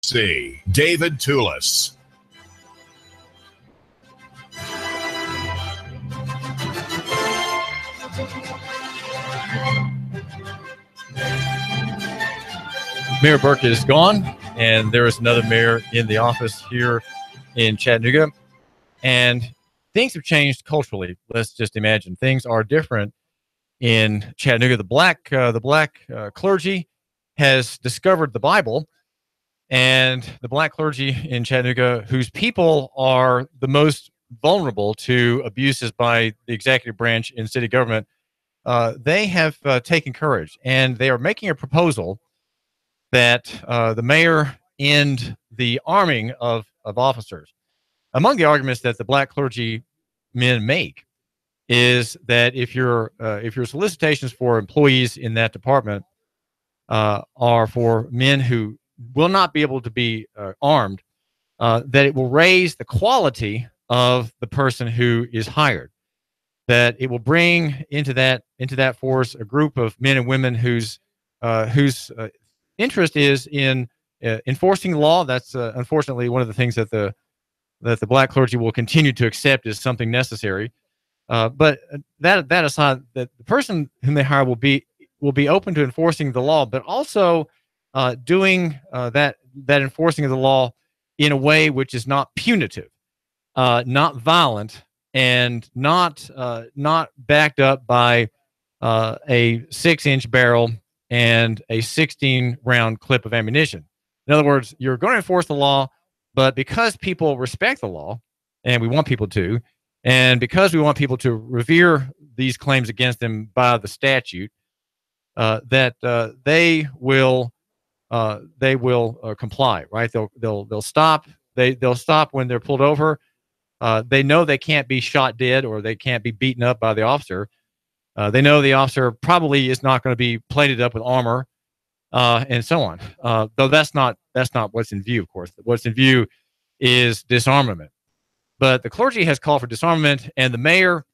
C. David Tulis. Mayor Burke is gone, and there is another mayor in the office here in Chattanooga. And things have changed culturally. Let's just imagine things are different in Chattanooga. The black clergy has discovered the Bible, and the black clergy in Chattanooga, whose people are the most vulnerable to abuses by the executive branch in city government, they have taken courage, and they are making a proposal that the mayor end the arming of officers. Among the arguments that the black clergy men make is that if your solicitations for employees in that department are for men who will not be able to be armed, that it will raise the quality of the person who is hired. That it will bring into that force a group of men and women whose interest is in enforcing the law. That's unfortunately one of the things that the black clergy will continue to accept as something necessary. But that aside, that the person whom they hire will be open to enforcing the law, but also doing that enforcing of the law in a way which is not punitive, not violent, and not backed up by a 6-inch barrel and a 16-round clip of ammunition. In other words, you're going to enforce the law, but because people respect the law, and we want people to, and because we want people to revere these claims against them by the statute, that they will comply. Right? They'll stop. They'll stop when they're pulled over. They know they can't be shot dead or they can't be beaten up by the officer. They know the officer probably is not going to be plated up with armor, and so on. Though that's not what's in view, of course. What's in view is disarmament. But the clergy has called for disarmament, and the mayor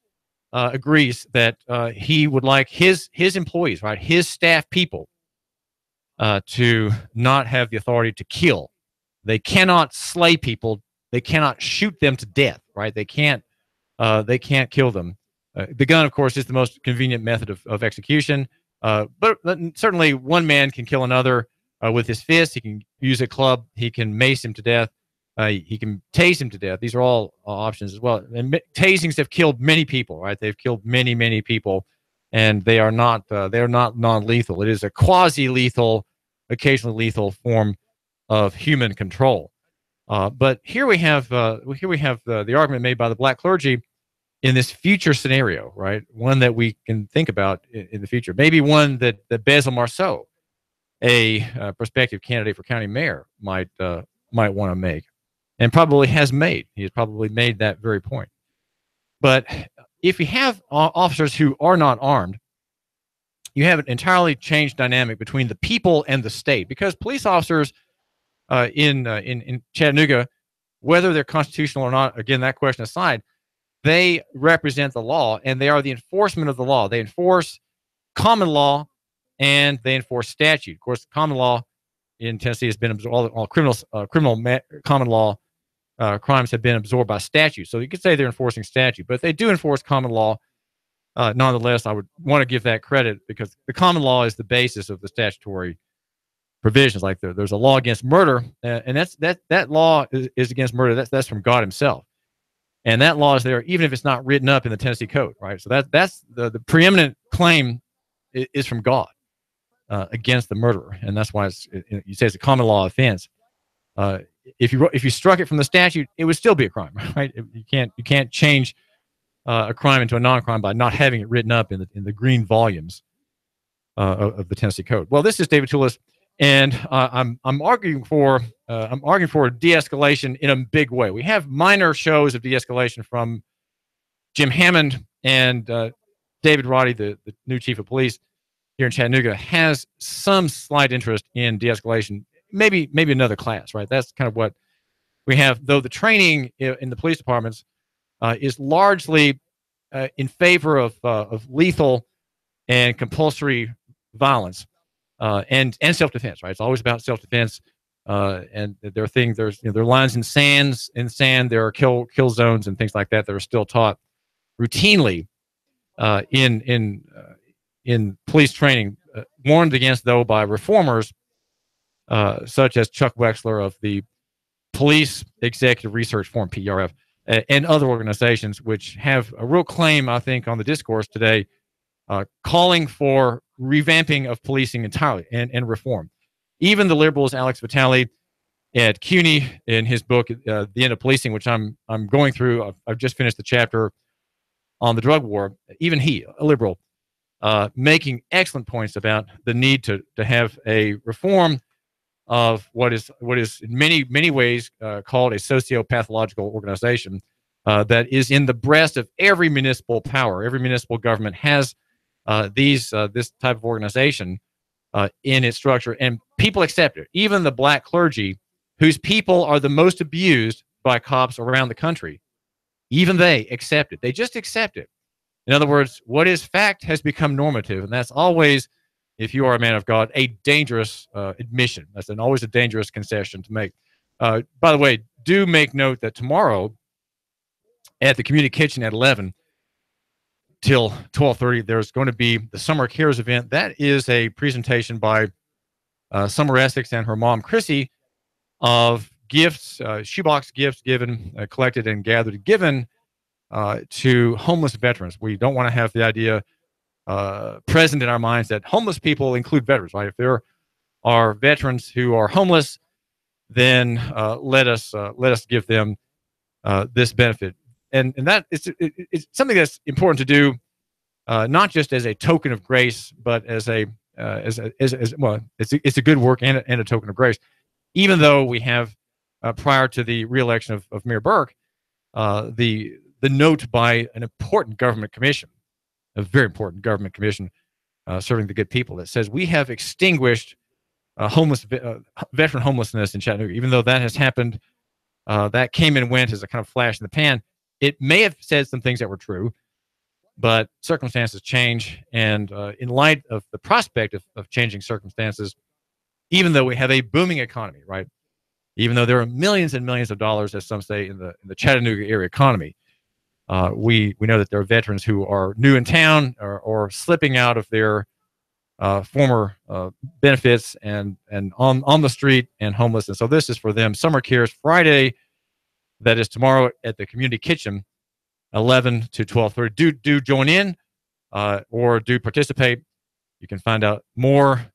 agrees that he would like his employees, right, his staff people, to not have the authority to kill. They cannot slay people. They cannot shoot them to death. Right? They can't kill them. The gun, of course, is the most convenient method of execution. But certainly one man can kill another with his fist. He can use a club. He can mace him to death. He can tase him to death. These are all options as well. And tasings have killed many people, right? They've killed many, many people, and they are not non-lethal. It is a quasi-lethal, occasionally lethal form of human control. But here we have the argument made by the black clergy in this future scenario, right? One that we can think about in the future. Maybe one that Basil Marceau, a prospective candidate for county mayor, might want to make, and probably has made. He has probably made that very point. But if you have officers who are not armed, you have an entirely changed dynamic between the people and the state, because police officers in Chattanooga, whether they're constitutional or not, again, that question aside, they represent the law, and they are the enforcement of the law. They enforce common law, and they enforce statute. Of course, common law in Tennessee has been absorbed. All common law crimes have been absorbed by statute. So you could say they're enforcing statute, but they do enforce common law. Nonetheless, I would want to give that credit, because the common law is the basis of the statutory provisions. Like there's a law against murder, and that law is against murder. That's from God Himself. And that law is there, even if it's not written up in the Tennessee Code, right? So that's the preeminent claim is from God against the murderer, and that's why you say it's a common law offense. If you struck it from the statute, it would still be a crime, right? You can't change a crime into a non-crime by not having it written up in the green volumes of the Tennessee Code. Well, this is David Tulis, and I'm arguing for de-escalation in a big way. We have minor shows of de-escalation from Jim Hammond, and David Roddy, the new chief of police here in Chattanooga, has some slight interest in de-escalation. Maybe another class, right? That's kind of what we have. Though the training in the police departments is largely in favor of lethal and compulsory violence. And self-defense, right? It's always about self-defense. And there are things, there are lines in sand, there are kill zones and things like that that are still taught routinely in police training, warned against though by reformers such as Chuck Wexler of the Police Executive Research Forum, PRF, and other organizations which have a real claim, I think, on the discourse today, calling for revamping of policing entirely and reform. Even the liberals, Alex Vitale at CUNY, in his book, The End of Policing, which I'm going through, I've just finished the chapter on the drug war, even he, a liberal, making excellent points about the need to have a reform of what is in many ways called a sociopathological organization that is in the breast of every municipal power. Every municipal government has this type of organization in its structure, and people accept it. Even the black clergy, whose people are the most abused by cops around the country, even they accept it. They just accept it. In other words, what is fact has become normative, and that's always, if you are a man of God, a dangerous admission. That's always a dangerous concession to make. By the way, do make note that tomorrow at the Community Kitchen at 11 till 12:30, there's going to be the Summer Cares event. That is a presentation by Summer Essex and her mom, Chrissy, of gifts, shoebox gifts collected and gathered, given to homeless veterans. We don't want to have the idea present in our minds that homeless people include veterans, right? If there are veterans who are homeless, then let us give them this benefit, and that it's something that's important to do, not just as a token of grace, but as well, it's a good work and a token of grace. Even though we have prior to the reelection of Mayor Burke, the note by an important government commission, a very important government commission serving the good people, that says we have extinguished veteran homelessness in Chattanooga. Even though that has happened, that came and went as a kind of flash in the pan. It may have said some things that were true, but circumstances change. And in light of the prospect of changing circumstances, even though we have a booming economy, right? Even though there are millions and millions of dollars, as some say, in the Chattanooga area economy, we know that there are veterans who are new in town or slipping out of their former benefits and on the street and homeless. And so this is for them. Summer Cares Friday, that is tomorrow at the Community Kitchen, 11 to 12:30. Do join in or do participate. You can find out more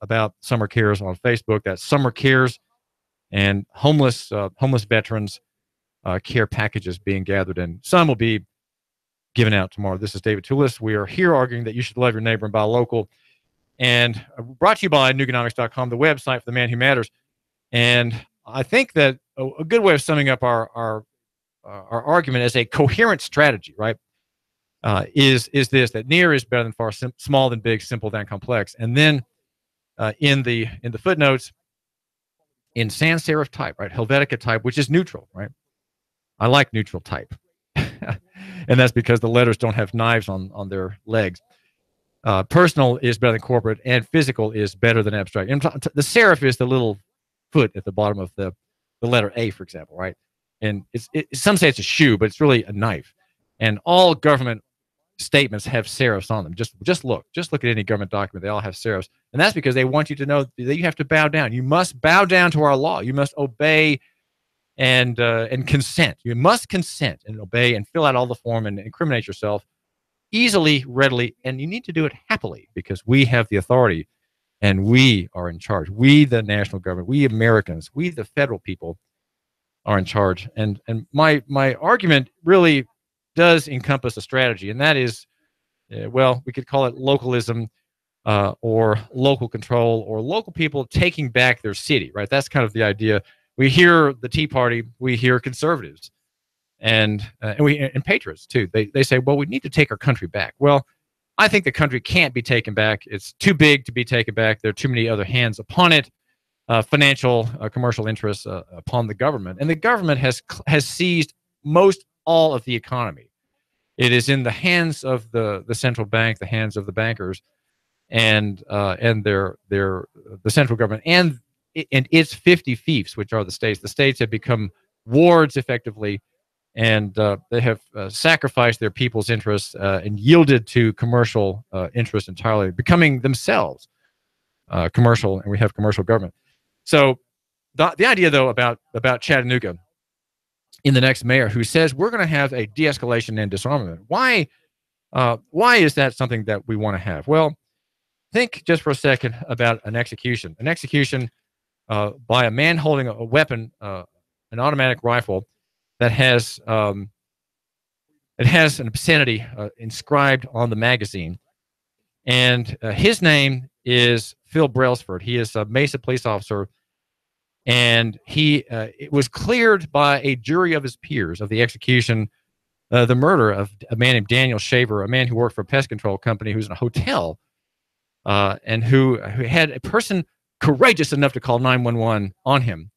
about Summer Cares on Facebook. That's Summer Cares, and homeless veterans care packages being gathered, and some will be given out tomorrow. This is David Tulis. We are here arguing that you should love your neighbor and buy local, and brought to you by Nooganomics.com, the website for the man who matters. And I think that a good way of summing up our argument as a coherent strategy, right, is this: that near is better than far, small than big, simple than complex. And then in the footnotes, in sans serif type, right, Helvetica type, which is neutral, right? I like neutral type, and that's because the letters don't have knives on their legs. Personal is better than corporate, and physical is better than abstract. And the serif is the little foot at the bottom of the letter A, for example, right? And some say it's a shoe, but it's really a knife. And all government statements have serifs on them. Just look at any government document; they all have serifs, and that's because they want you to know that you have to bow down. You must bow down to our law. You must obey and consent. You must consent and obey and fill out all the form and incriminate yourself easily, readily, and you need to do it happily, because we have the authority and we are in charge. We, the national government, we Americans, we the federal people, are in charge. And my argument really does encompass a strategy, and that is, well, we could call it localism, or local control, or local people taking back their city, right? That's kind of the idea. We hear the Tea Party, we hear conservatives, and patriots too. They say, well, we need to take our country back. Well, I think the country can't be taken back. It's too big to be taken back. There are too many other hands upon it, financial, commercial interests upon the government, and the government has seized most all of the economy. It is in the hands of the central bank, the hands of the bankers, and the central government, and its 50 fiefs, which are the states. The states have become wards effectively, and they have sacrificed their people's interests and yielded to commercial interests entirely, becoming themselves commercial, and we have commercial government. So the idea, though, about Chattanooga in the next mayor who says we're going to have a de-escalation and disarmament. Why is that something that we want to have? Well, think just for a second about an execution. An execution by a man holding a weapon, an automatic rifle that has it has an obscenity inscribed on the magazine, and his name is Phil Brailsford. He is a Mesa police officer, and it was cleared by a jury of his peers of the execution, the murder of a man named Daniel Shaver, a man who worked for a pest control company who's in a hotel, and who had a person courageous enough to call 911 on him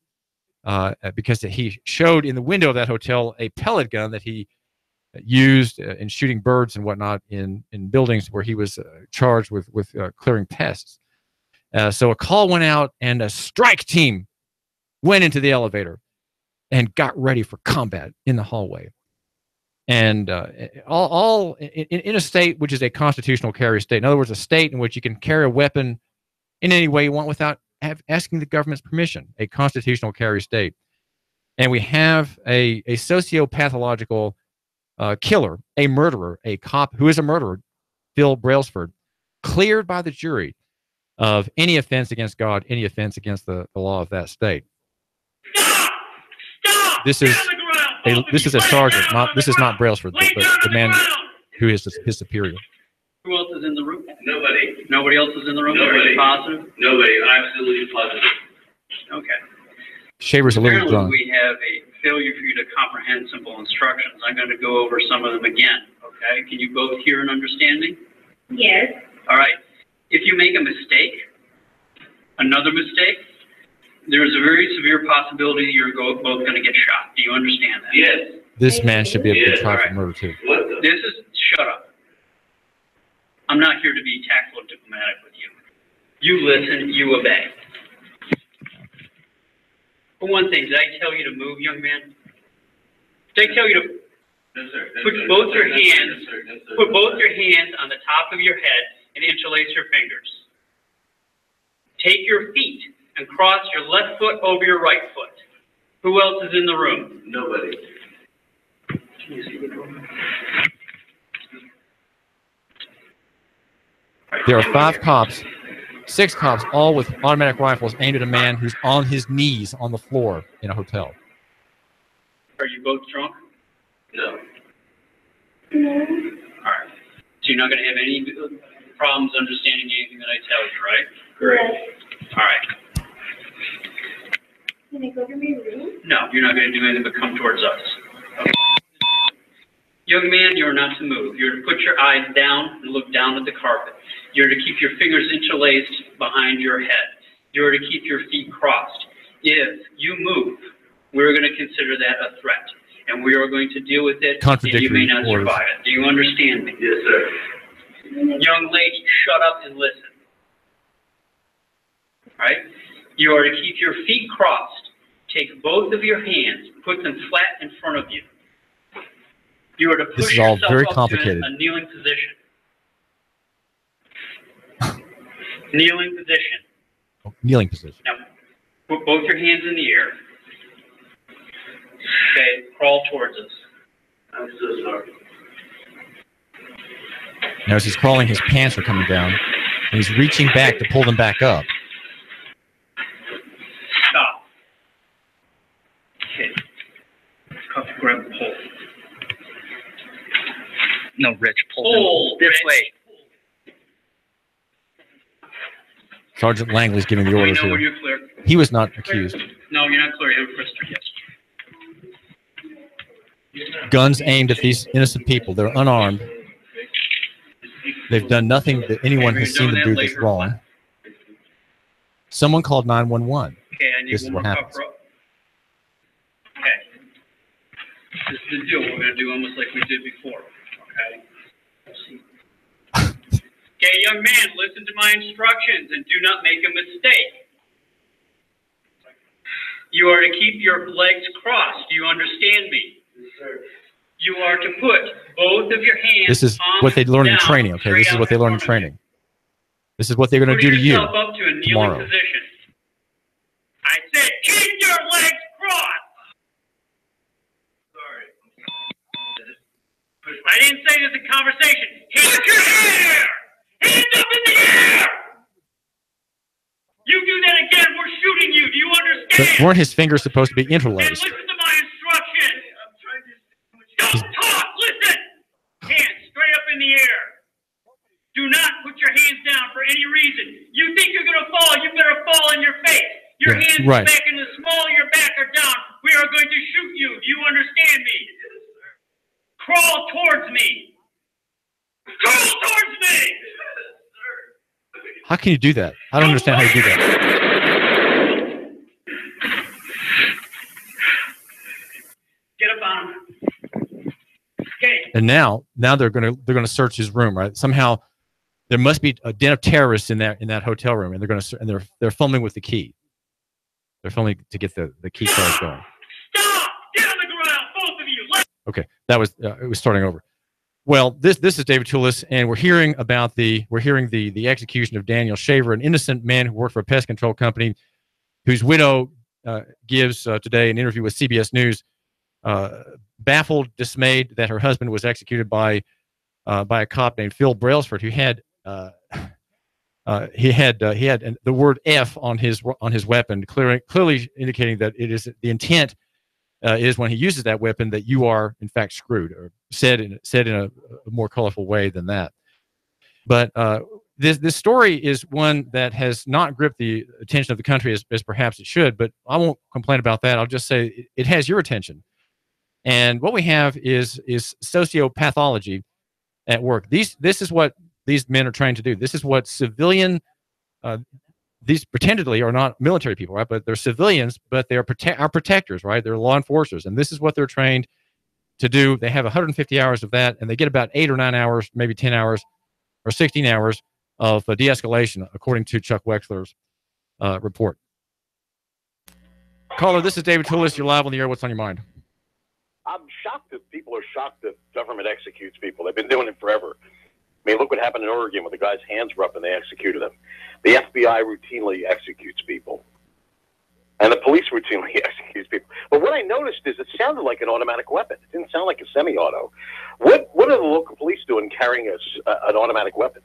because he showed in the window of that hotel a pellet gun that he used in shooting birds and whatnot in buildings where he was charged with clearing pests. So a call went out, and a strike team went into the elevator and got ready for combat in the hallway. And all in a state which is a constitutional carry state. In other words, a state in which you can carry a weapon in any way you want without asking the government's permission, a constitutional carry state. And we have a sociopathological killer, a murderer, a cop who is a murderer, Phil Brailsford, cleared by the jury of any offense against God, any offense against the law of that state. Stop! Stop! This is a sergeant. This is not Brailsford, the man who is his superior. Who else is in the room? Nobody. Nobody else is in the room? Nobody. Are you positive? Nobody. Absolutely positive. Okay. Shaver's a little Apparently drunk. we have a failure for you to comprehend simple instructions. I'm going to go over some of them again, okay? Can you both hear and understand me? Yes. All right. If you make a mistake, another mistake, there's a very severe possibility you're both going to get shot. Do you understand that? Yes. This man should be able to Yes. try for Alright. murder too. What the? Shut up. I'm not here to be tactful and diplomatic with you. You listen, you obey. For one thing, did I tell you to move, young man? Did I tell you to No, sir. No, put sir. both No, your sir. hands, No, sir. No, sir. put both your hands on the top of your head and interlace your fingers. Take your feet and cross your left foot over your right foot. Who else is in the room? Nobody. Can you see the door? There are 5 cops, 6 cops, all with automatic rifles aimed at a man who's on his knees on the floor in a hotel. Are you both drunk? No. No. All right. So you're not going to have any problems understanding anything that I tell you, right? Yes. All right. Can I go to my room? No, you're not going to do anything but come towards us. Okay. Young man, you're not to move. You're to put your eyes down and look down at the carpet. You're to keep your fingers interlaced behind your head. You're to keep your feet crossed. If you move, we're going to consider that a threat, and we are going to deal with it, and you may not orders. survive it. Do you understand me? Yes, sir. Young lady, shut up and listen. All right? You are to keep your feet crossed. Take both of your hands, put them flat in front of you. You are to This push is all yourself very up complicated. to a kneeling position. Kneeling position. Kneeling position. Now, put both your hands in the air. Okay, crawl towards us. I'm so sorry. Now, as he's crawling, his pants are coming down, and he's reaching back to pull them back up. Stop. Okay. Cuff, grab the pole. No, Rich, pull Pull, this Rich. way. Sergeant Langley's giving the We orders know when here. you're clear. He was not accused. No, you're not clear. You have a prisoner yet. Guns aimed at these innocent people. They're unarmed. They've done nothing that anyone has seen them do this wrong. Someone called 911. Okay, I need This is one what more happens. cup rope. Okay. This is the deal. We're going to do almost like we did before. Okay? Okay, young man, listen to my instructions and do not make a mistake. You are to keep your legs crossed. Do you understand me? Yes, sir. You are to put both of your hands. This is palms what they learn in down, training. Okay, this straight is what out they learn in front of you. training. This is what they're going to do to Put you yourself up to a kneeling tomorrow. position. I said, keep your legs crossed. Sorry. I didn't say this in conversation. Hands your hair. Hands up in the air. You do that again, we're shooting you. Do you understand? But weren't his fingers supposed to be And interlaced? listen to my instructions. I'm trying to. Don't talk. Listen. Hands straight up in the air. Do not put your hands down for any reason. You think you're going to fall, you better fall on your face. Your Yeah, hands right. back in the small of your back are down. We are going to shoot you. Do you understand me? Crawl towards me. Crawl towards me. How can you do that? I don't understand how you do that. Get up on him. Okay. And now they're gonna search his room, right? Somehow there must be a den of terrorists in that hotel room, and they're filming with the key. They're filming to get the key cards going. Stop! Get on the ground, both of you. Okay, that was it was starting over. Well, this is David Tulis, and we're hearing the execution of Daniel Shaver, an innocent man who worked for a pest control company, whose widow gives today an interview with CBS News, baffled, dismayed that her husband was executed by a cop named Phil Brailsford, who had he had the word F on his weapon, clearly indicating that it is the intent is when he uses that weapon that you are in fact screwed, or said in a more colorful way than that. But this story is one that has not gripped the attention of the country as perhaps it should. But I won't complain about that. I'll just say it has your attention. And what we have is sociopathology at work. This is what these men are trying to do. This is what civilian, these pretendedly are not military people, right? But they're civilians, but they are our protectors, right? They're law enforcers. And this is what they're trained to do. They have 150 hours of that, and they get about 8 or 9 hours, maybe 10 hours or 16 hours of de-escalation, according to Chuck Wexler's report. Caller, this is David Tulis. You're live on the air. What's on your mind? I'm shocked that people are shocked that government executes people. They've been doing it forever. I mean, look what happened in Oregon when the guy's hands were up and they executed him. The FBI routinely executes people. And the police routinely executes people. But what I noticed is it sounded like an automatic weapon. It didn't sound like a semi-auto. What are the local police doing carrying an automatic weapon?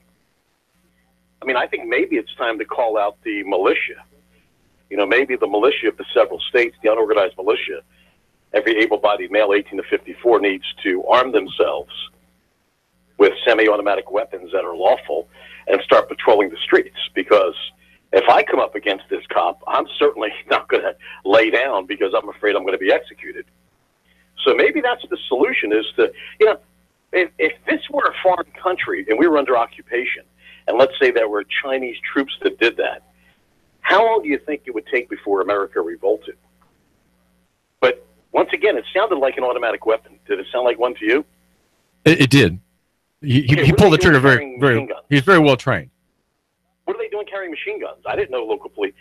I mean, I think maybe it's time to call out the militia. You know, maybe the militia of the several states, the unorganized militia, every able-bodied male 18 to 54 needs to arm themselves with semi-automatic weapons that are lawful and start patrolling the streets. Because if I come up against this cop, I'm certainly not going to lay down because I'm afraid I'm going to be executed. So maybe that's the solution, is to, you know, if this were a foreign country and we were under occupation, and let's say there were Chinese troops that did that, how long do you think it would take before America revolted? But once again, it sounded like an automatic weapon. Did it sound like one to you? It did. He pulled the trigger very. He's very well trained. What are they doing carrying machine guns? I didn't know local police.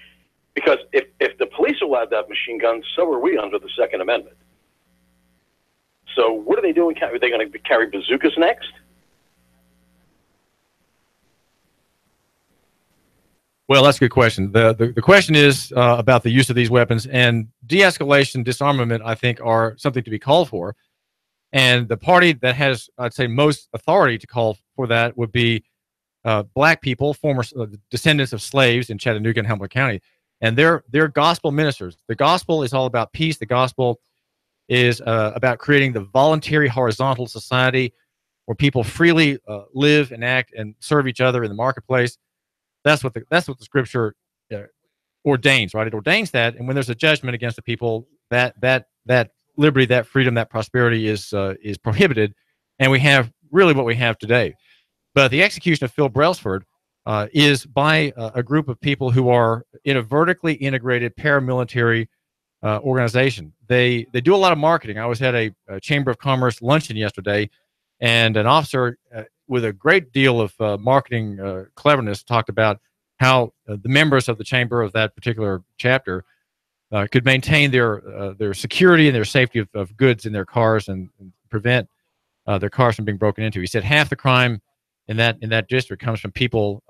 Because if the police are allowed to have machine guns, so are we under the Second Amendment. So what are they doing? Are they going to carry bazookas next? Well, that's a good question. The question is about the use of these weapons, and de-escalation, disarmament, I think, are something to be called for. And the party that has, I'd say, most authority to call for that would be black people, former descendants of slaves in Chattanooga and Humboldt County. And they're gospel ministers. The gospel is all about peace. The gospel is about creating the voluntary horizontal society where people freely live and act and serve each other in the marketplace. That's what the scripture ordains, right? It ordains that, and when there's a judgment against the people, that liberty, that freedom, that prosperity is prohibited, and we have really what we have today. But the execution of Phil Brailsford is by a group of people who are in a vertically integrated paramilitary organization. They do a lot of marketing. I was at a Chamber of Commerce luncheon yesterday, and an officer with a great deal of marketing cleverness talked about how the members of the chamber of that particular chapter could maintain their security and their safety of goods in their cars and prevent their cars from being broken into. He said half the crime in that district comes from people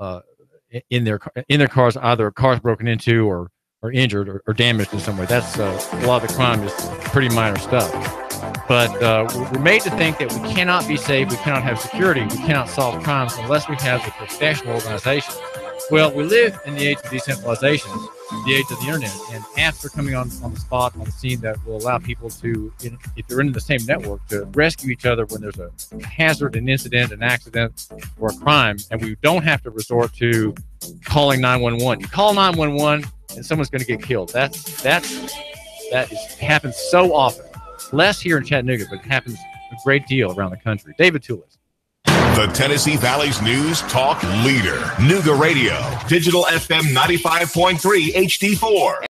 in their cars, either cars broken into or injured or damaged in some way. That's a lot of the crime is pretty minor stuff. But we're made to think that we cannot be safe, we cannot have security, we cannot solve crimes unless we have a professional organization. Well, we live in the age of decentralization, the age of the internet, and apps are coming on the spot, on the scene, that will allow people to, if they're in the same network, to rescue each other when there's a hazard, an incident, an accident, or a crime, and we don't have to resort to calling 911. You call 911 and someone's going to get killed. That happens so often. Less here in Chattanooga, but it happens a great deal around the country. David Tulis. The Tennessee Valley's news talk leader, Nooga Radio, Digital FM 95.3 HD4.